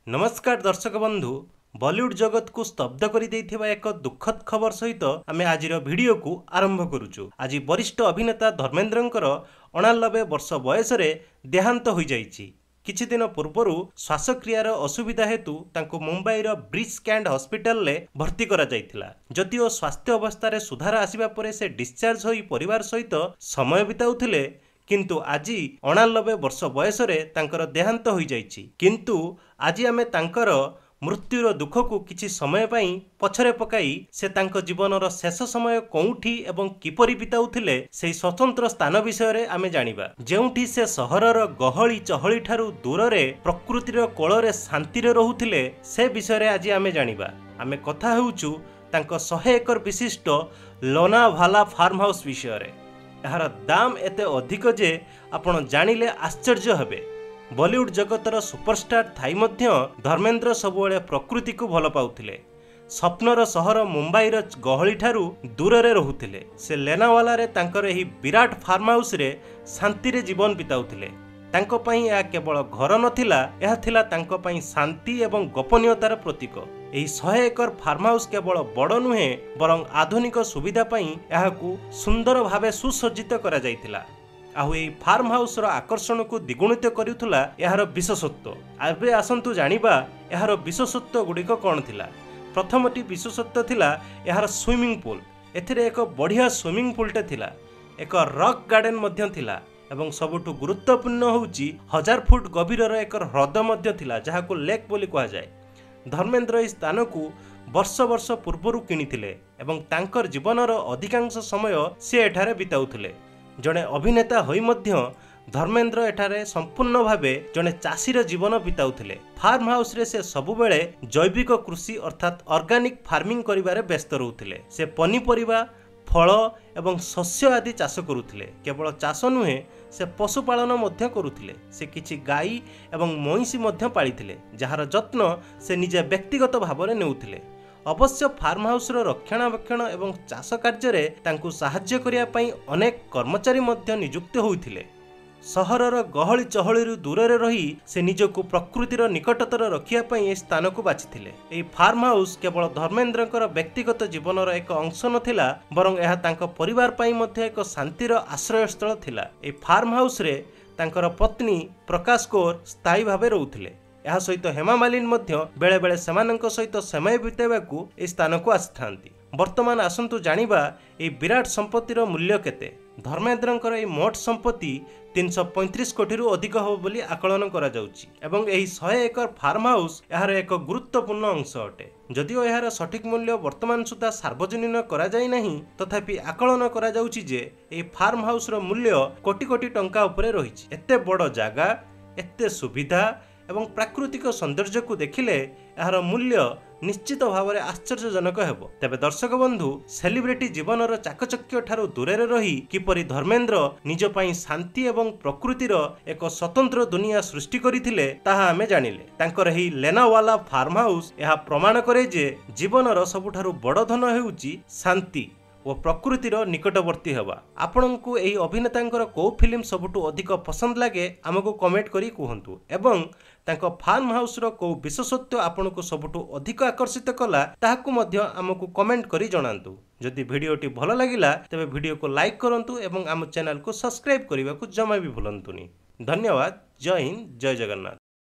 नमस्कार दर्शक बंधु बॉलीवुड जगत को स्तब्ध कर एक दुखद खबर सहित आम आज भिडियो को आरंभ करुचु। आज वरिष्ठ अभिनेता धर्मेंद्रंकर 89 वर्ष बयस देहांत हो जाइछि। किछि दिन पूर्वर श्वासक्रियार असुविधा हेतु तांको मुंबईर ब्रिज कैंट हॉस्पिटल ले भर्ती करा जाइथिला। जदिओ स्वास्थ्य अवस्था सुधार आसिबा परे से डिस्चार्ज होई परिवार सहित समय बिताउथिले, किंतु आज 89 वर्ष बयस तांकर देहांत हो जाइछि। किंतु आज आमे तांकर मृत्युर दुख को किछि समय पई पछरे पकाई से तांको जीवनर शेष समय कोउठी एवं किपरि बिताउथिले सेही स्वतंत्र स्थान विषय रे आमे जानिबा, जेउठी से सहरर गहली चहली ठारू दूर रे प्रकृतिर कोଳରେ शांति रे रहुथिले से विषय रे आज आमे जानिबा। आमे कथा हेउचु तांको 100 एकर विशिष्ट लोनाभाला फार्म हाउस विषय रे। यार दाम एते अधिक जे आपण जानिले आश्चर्य हेबे। बॉलीवुड जगतर सुपरस्टार थाई मध्य धर्मेंद्र सबुबले प्रकृति को भल पाउथिले। स्वप्नर सहर मुंबईर गहली ठारू दूर रे रहुथिले। से लेनावाला रे तांकर एही विराट फार्म हाउस रे शांति रे जीवन बिताउथिले। तांको पई या केवल घर नथिला, यह थिला तांको पई शांति एवं गोपनीयतार प्रतीक। एही 100 एकर फार्म हाउस केवल बड़ नुहे बरं आधुनिक सुविधा पई याहाकू सुंदर भावे सुसज्जित करा जाइथिला। आउ एही फार्म हाउस रो आकर्षण को द्विगुणित करुथुला यार विशेषत्व। आबे आसंतु जानिबा यार विशेषत्व गुडिक कोन थिला। प्रथमटी विशेषत्व थिला यार स्विमिंग पूल। एथिरे एक बढ़िया स्विमिंग पूलटे थिला, एक रॉक गार्डन मध्य थिला एवं सबुठु गुरुत्वपूर्ण होउची 1000 फुट गभीरर एक ह्रद मध्य थिला, जहाकू लेक बोली कहा जाए। धर्मेंद्र इस स्थान को वर्ष वर्ष पूर्वर किनिथिले एवं तांकर जीवनर अधिकांश समय से एठारे बिताउथिले। जड़े अभिनेता होई मध्य धर्मेंद्र एठारे संपूर्ण भावे जड़े चाषीर जीवन बिताउथिले। फार्म हाउस रे से सबुबेले जैविक कृषि अर्थात ऑर्गेनिक फार्मिंग करिबारे व्यस्त रहुथिले। से पनीपरिबा फल एवं शस्य आदि चाष करुथिले। केवल चाष नुहे से पशुपालन मध्य करुथिले। से किछि गाई एवं महिषी मध्य पालिथिले, जहार जत्न से निजे व्यक्तिगत भावरे नेउथिले। अवश्य फार्म हाउस रो रक्षणाबेक्षण एवं चाष कार्य रे तांकु सहाय्य करिया पई अनेक कर्मचारी मध्य नियुक्त होइथिले। सहरर गहली चहली दूर रे रही से निजको प्रकृतिर निकटतर रखिया पई ए स्थान को बाछिथिले। एही फार्म हाउस केवल धर्मेंद्रकर व्यक्तिगत जीवनर एक अंश नथिला, बरं एहा तांको परिवार पई मध्य एक शांतिर आश्रयस्थल थिला। एही फार्म हाउस रे तांकर पत्नी प्रकाश कौर स्थायी भावे रहुथिले। यह सहित हेमा मालिनी मध्य बेले बेले सेमानंक सहित समय बिताइबाकू ए स्थान को आसिथांती। वर्तमान आसंतु जानिबा ए विराट संपत्तिर मूल्य केते। धर्मेंद्रंकर ए मोट संपत्ति 335 कोटी रु अधिक हो बोली आकलन करा जाउची एवं एही 100 एकर फार्म हाउस यार एक गुरुत्वपूर्ण अंश अटे। जदिओ यार सठिक मूल्य वर्तमान सुधा सार्वजनीन करा जाय नहीं, तथापि आकलन करा जाउची जे ए फार्म हाउस रो मूल्य कोटी कोटी टंका उपरे रहिछि। एते बड़ जागा, एते सुविधा एवं प्राकृतिक सौंदर्य को देखिले यार मूल्य निश्चित भाव में आश्चर्यजनक हेबो। तेबे दर्शक बंधु, सेलिब्रिटी जीवनर चाकचक्य ठारू दूरे रही किपरि धर्मेंद्र निज पई शांति एवं प्रकृतिर एक स्वतंत्र दुनिया सृष्टि करिथिले ताहा आमे जानिले। तांकर एही लेनावाला फार्म हाउस यह प्रमाण करे जे जीवनर सबुठारू बड़ धन हेउची शांति और प्रकृतिर निकटवर्ती हेबा। आपनकु एही अभिनेतांकर को फिल्म सबुठु अधिक पसंद लागे आमको कमेंट करी कहंतु एवं तांको फार्म हाउस रो को विशेषत्व आपनकु सबुठु अधिक आकर्षित कला ताहाकु मध्य आमको कमेंट करी जणांतु। जदि भिडियोटी भल लागिला तेबे भिडियो को लाइक करंतु एवं आम चैनल को सब्सक्राइब करने को जमा भी भूलंतुनी। धन्यवाद। जय हिंद, जय जगन्नाथ।